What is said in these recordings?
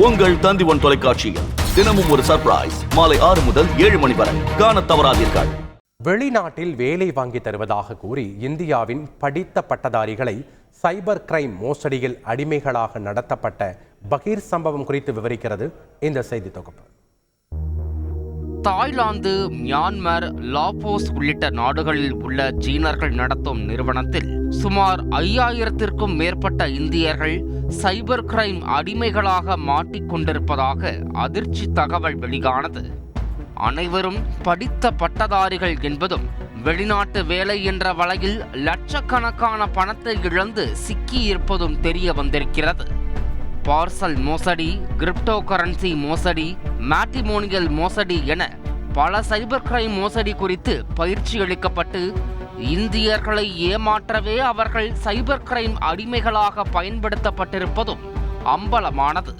உங்கள் தந்தி1 தொலைக்காட்சியில் தினமும் ஒரு சர்ப்ரைஸ் மாலை 6 முதல் 7 மணி வரை காணத் தவறாதீர்கள். வெளிநாட்டில் வேலை வாங்கி தருவதாக கூறி இந்தியாவின் படித்த பட்டதாரிகளை சைபர் கிரைம் மோசடியில் அடிமைகளாக நடத்தப்பட்ட பகீர் சம்பவம் குறித்து விவரிக்கிறது இந்த செய்தி தொகுப்பு. தாய்லாந்து, மியான்மர், லாவோஸ் உள்ளிட்ட நாடுகளில் உள்ள சீனர்கள் நடத்தும் நிறுவனத்தில் சுமார் 5000த்திற்கும் மேற்பட்ட இந்தியர்கள் சைபர் கிரைம் அடிமைகளாக மாட்டிக்கொண்டிருப்பதாக அதிர்ச்சி தகவல் வெளியானது. அனைவரும் படித்த பட்டதாரிகள் என்பதும் வெளிநாட்டு வேலை என்ற வலையில் லட்சக்கணக்கான பணத்தை இழந்து சிக்கியிருப்பதும் தெரிய வந்திருக்கிறது. பார்சல் மோசடி, கிரிப்டோ கரன்சி மோசடி, மேட்ரிமோனியல் மோசடி என பல சைபர் கிரைம் மோசடி குறித்து பயிற்சி அளிக்கப்பட்டு இந்தியர்களை ஏமாற்றவே அவர்கள் சைபர் கிரைம் அடிமைகளாக பயன்படுத்தப்பட்டிருப்பதும் அம்பலமானது.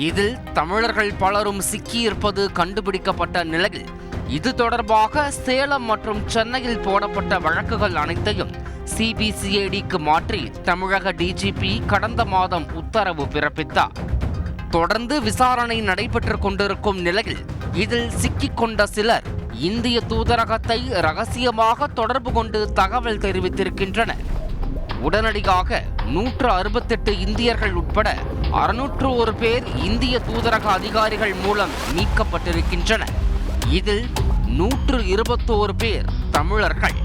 இதில் தமிழர்கள் பலரும் சிக்கியிருப்பது கண்டுபிடிக்கப்பட்ட நிலையில் இது தொடர்பாக சேலம் மற்றும் சென்னையில் போடப்பட்ட வழக்குகள் அனைத்தையும் சிபிசிஐடிக்கு மாற்றி தமிழக டிஜிபி கடந்த மாதம் உத்தரவு பிறப்பித்தார். தொடர்ந்து விசாரணை நடைபெற்றுக் கொண்டிருக்கும் நிலையில் இதில் சிக்கிக்கொண்ட சிலர் இந்திய தூதரகத்தை ரகசியமாக தொடர்பு கொண்டு தகவல் தெரிவித்திருக்கின்றனர். உடனடியாக 168 இந்தியர்கள் உட்பட 601 பேர் இந்திய தூதரக அதிகாரிகள் மூலம் மீட்கப்பட்டிருக்கின்றனர். இதில் 121 பேர் தமிழர்கள்.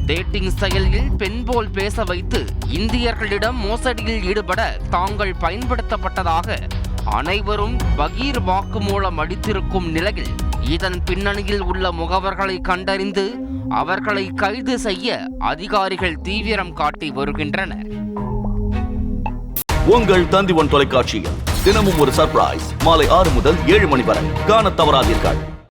டேட்டிங் செயலில் பெண் போல் பேச வைத்து இந்தியர்களிடம் மோசடியில் ஈடுபட தாங்கள் பயன்படுத்தப்பட்டதாக அனைவரும் பகீர் வாக்குமூலம் அளித்திருக்கும் நிலையில் இதன் பின்னணியில் உள்ள முகவர்களை கண்டறிந்து அவர்களை கைது செய்ய அதிகாரிகள் தீவிரம் காட்டி வருகின்றனர். உங்கள் தந்தி1 தொலைக்காட்சியில் தினமும் ஒரு சர்ப்ரைஸ் மாலை 6 முதல் 7 மணி வரை காணத் தவறாதீர்கள்.